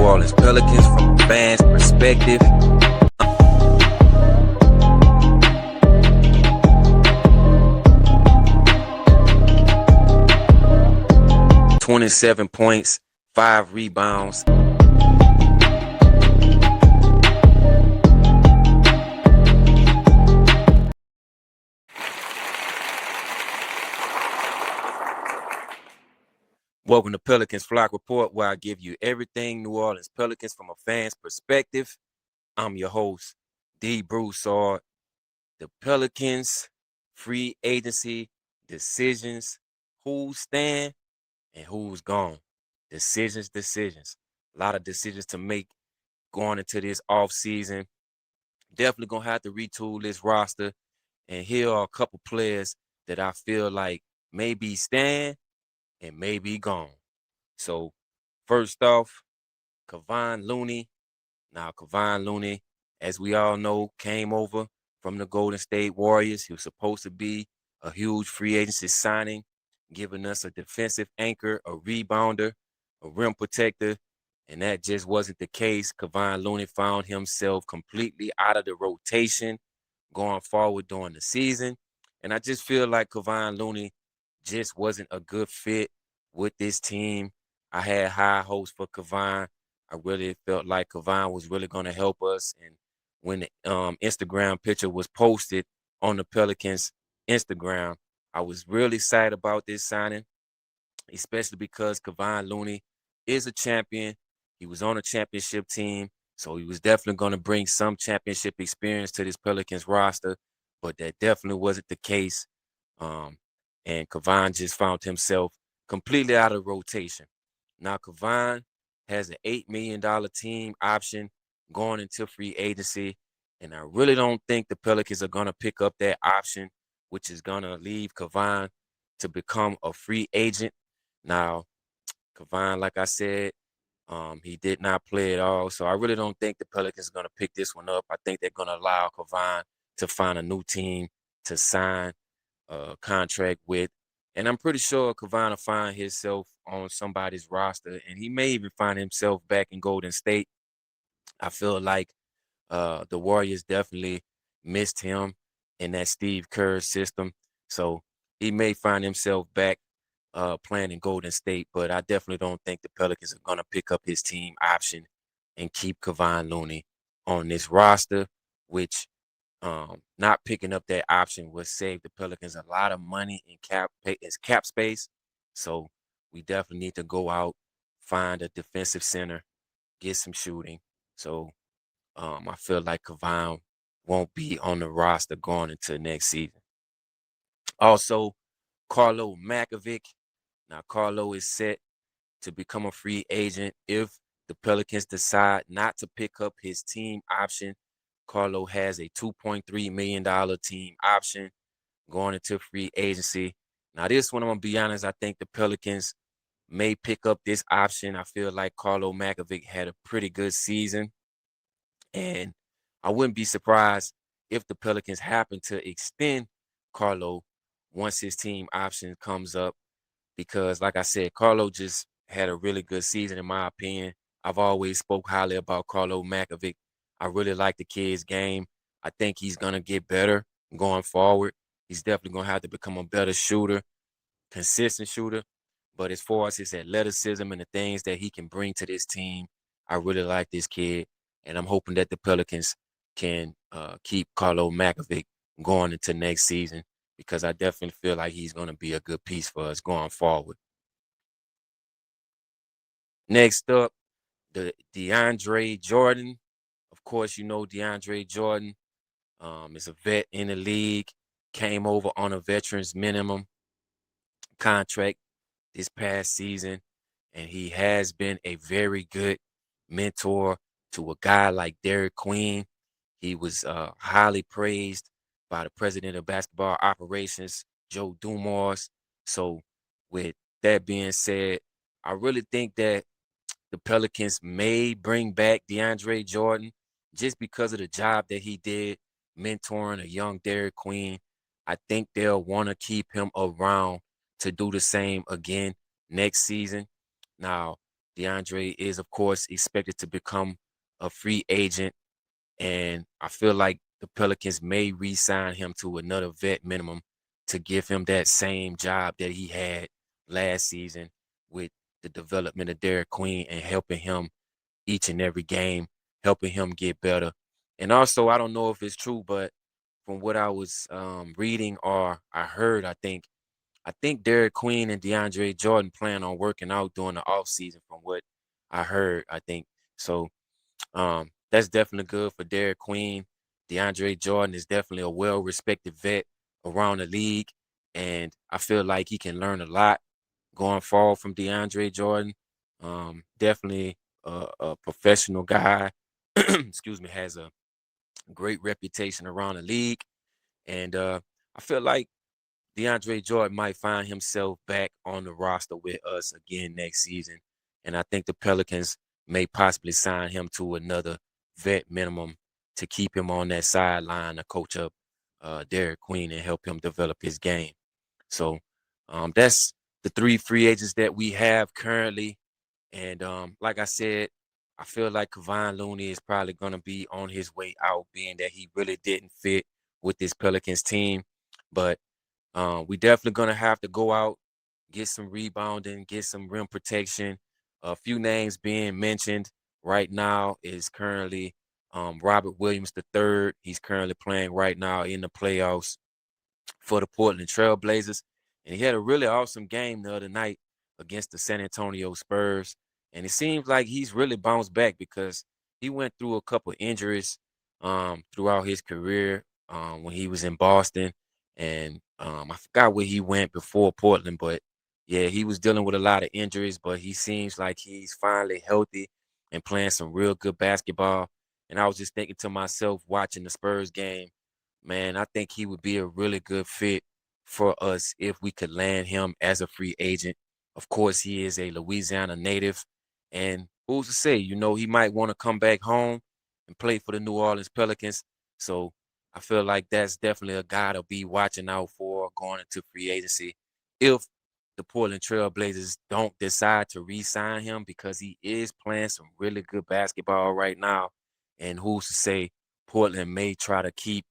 Orleans Pelicans from a fan's perspective. 27 points, 5 rebounds. Welcome to Pelicans Flock Report, where I give you everything New Orleans Pelicans from a fan's perspective. I'm your host, D. Broussard. The Pelicans, free agency, decisions, who's staying and who's gone. Decisions. A lot of decisions to make going into this offseason. Definitely going to have to retool this roster. And here are a couple players that I feel like may be staying and may be gone. So, first off, Kevon Looney. Now, Kevon Looney, as we all know, came over from the Golden State Warriors. He was supposed to be a huge free agency signing, giving us a defensive anchor, a rebounder, a rim protector, and that just wasn't the case. Kevon Looney found himself completely out of the rotation going forward during the season, and I just feel like Kevon Looney just wasn't a good fit with this team. I had high hopes for Kevon. I really felt like Kevon was really going to help us. And when the Instagram picture was posted on the Pelicans Instagram, I was really excited about this signing, especially because Kevon Looney is a champion. He was on a championship team, so he was definitely going to bring some championship experience to this Pelicans roster, but that definitely wasn't the case. And Kevon just found himself completely out of rotation. Now, Kevon has an $8 million team option going into free agency, and I really don't think the Pelicans are going to pick up that option, which is going to leave Kevon to become a free agent. Now, Kevon, like I said, he did not play at all, so I really don't think the Pelicans are going to pick this one up. I think they're going to allow Kevon to find a new team to sign a contract with. And I'm pretty sure Kevon will find himself on somebody's roster, and he may even find himself back in Golden State. I feel like the Warriors definitely missed him in that Steve Kerr system. So he may find himself back playing in Golden State, but I definitely don't think the Pelicans are going to pick up his team option and keep Kevon Looney on this roster, which not picking up that option would save the Pelicans a lot of money in cap space. So we definitely need to go out, find a defensive center, get some shooting. So I feel like Kevon won't be on the roster going into next season. Also, Carlo Makovic. Now, Carlo is set to become a free agent if the Pelicans decide not to pick up his team option. Carlo has a $2.3 million team option going into free agency. Now, this one, I'm going to be honest, I think the Pelicans may pick up this option. I feel like Carlo Makovic had a pretty good season, and I wouldn't be surprised if the Pelicans happen to extend Carlo once his team option comes up, because, like I said, Carlo just had a really good season, in my opinion. I've always spoke highly about Carlo Makovic. I really like the kid's game. I think he's going to get better going forward. He's definitely going to have to become a better shooter, consistent shooter. But as far as his athleticism and the things that he can bring to this team, I really like this kid. And I'm hoping that the Pelicans can keep Carlo Makovic going into next season, because I definitely feel like he's going to be a good piece for us going forward. Next up, the DeAndre Jordan. Of course, you know DeAndre Jordan is a vet in the league, came over on a veteran's minimum contract this past season, and he has been a very good mentor to a guy like Derek Queen. He was highly praised by the president of basketball operations, Joe Dumars. So with that being said, I really think that the Pelicans may bring back DeAndre Jordan just because of the job that he did mentoring a young Derek Queen. I think they'll want to keep him around to do the same again next season. Now, DeAndre is, of course, expected to become a free agent, and I feel like the Pelicans may re-sign him to another vet minimum to give him that same job that he had last season with the development of Derek Queen and helping him each and every game, helping him get better. And also, I don't know if it's true, but from what I was reading or I heard, I think Derek Queen and DeAndre Jordan plan on working out during the offseason from what I heard, I think. So that's definitely good for Derek Queen. DeAndre Jordan is definitely a well-respected vet around the league, and I feel like he can learn a lot going forward from DeAndre Jordan. Definitely a professional guy. Excuse me, has a great reputation around the league, and I feel like DeAndre Jordan might find himself back on the roster with us again next season. And I think the Pelicans may possibly sign him to another vet minimum to keep him on that sideline to coach up Derek Queen and help him develop his game. So that's the three free agents that we have currently. And like I said, I feel like Kevon Looney is probably going to be on his way out, being that he really didn't fit with this Pelicans team. But we definitely gonna have to go out, get some rebounding, get some rim protection. A few names being mentioned right now is currently Robert Williams III. He's currently playing right now in the playoffs for the Portland Trail Blazers. And he had a really awesome game the other night against the San Antonio Spurs. And it seems like he's really bounced back because he went through a couple injuries throughout his career when he was in Boston. And I forgot where he went before Portland, but yeah, he was dealing with a lot of injuries, but he seems like he's finally healthy and playing some real good basketball. And I was just thinking to myself watching the Spurs game, man, I think he would be a really good fit for us if we could land him as a free agent. Of course, he is a Louisiana native, and who's to say, he might want to come back home and play for the New Orleans Pelicans. So I feel like that's definitely a guy to be watching out for going into free agency. If the Portland Trail Blazers don't decide to re-sign him because he is playing some really good basketball right now, and who's to say Portland may try to keep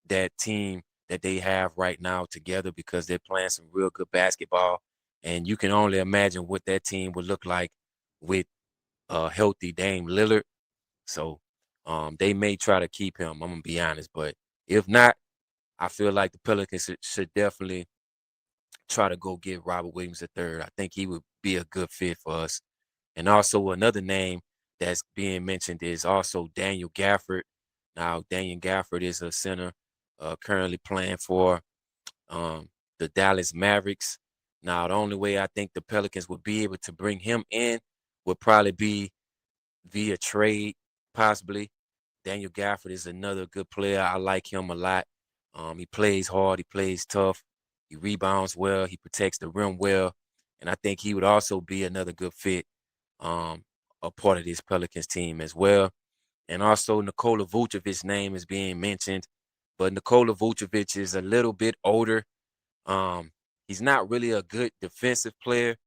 that team that they have right now together because they're playing some real good basketball. And you can only imagine what that team would look like with a healthy Dame Lillard. So they may try to keep him. I'm gonna be honest, but if not, I feel like the Pelicans should definitely try to go get Robert Williams III. I think he would be a good fit for us. And also another name that's being mentioned is also Daniel Gafford. Now, Daniel Gafford is a center currently playing for the Dallas Mavericks. Now, the only way I think the Pelicans would be able to bring him in would probably be via trade, possibly. Daniel Gafford is another good player. I like him a lot. He plays hard. He plays tough. He rebounds well. He protects the rim well. And I think he would also be another good fit, um, a part of this Pelicans team as well. And also Nikola Vucevic's name is being mentioned, but Nikola Vucevic is a little bit older. Um, he's not really a good defensive player.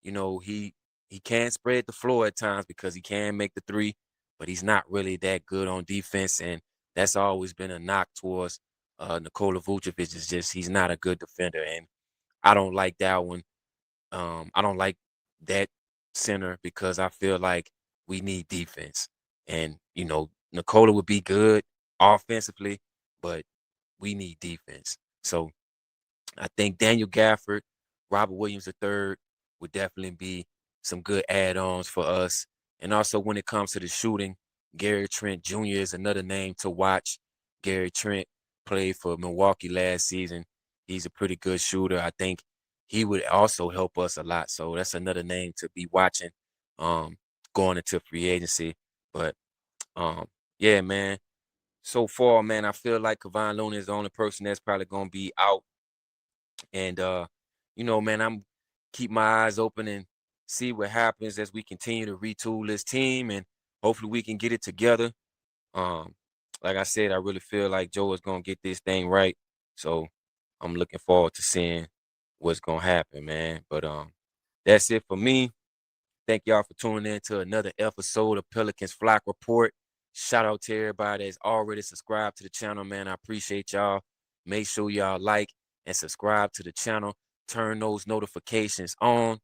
He can spread the floor at times because he can make the three, but he's not really that good on defense, and that's always been a knock towards Nikola Vucevic. Is just he's not a good defender, and I don't like that one. I don't like that center because I feel like we need defense. And, Nikola would be good offensively, but we need defense. So I think Daniel Gafford, Robert Williams III would definitely be some good add-ons for us. And also when it comes to the shooting, Gary Trent Jr. is another name to watch. Gary Trent played for Milwaukee last season. He's a pretty good shooter. I think he would also help us a lot. So that's another name to be watching going into free agency. But um, yeah, man. So far, man, I feel like Kevon Looney is the only person that's probably gonna be out. And man, I'm keep my eyes open and see what happens as we continue to retool this team and hopefully we can get it together. Um, like I said, I really feel like Joe is gonna get this thing right. So I'm looking forward to seeing what's gonna happen, man. But that's it for me. Thank y'all for tuning in to another episode of Pelicans Flock Report. Shout out to everybody that's already subscribed to the channel, man. I appreciate y'all. Make sure y'all like and subscribe to the channel. Turn those notifications on.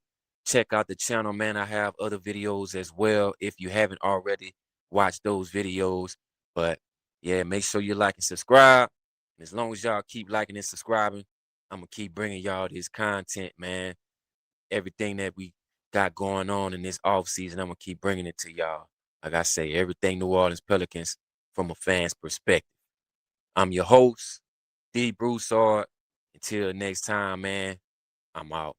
Check out the channel, man. I have other videos as well if you haven't already watched those videos. But yeah, make sure you like and subscribe. And as long as y'all keep liking and subscribing, I'm going to keep bringing y'all this content, man. Everything that we got going on in this offseason, I'm going to keep bringing it to y'all. Like I say, everything New Orleans Pelicans from a fan's perspective. I'm your host, D. Broussard. Until next time, man, I'm out.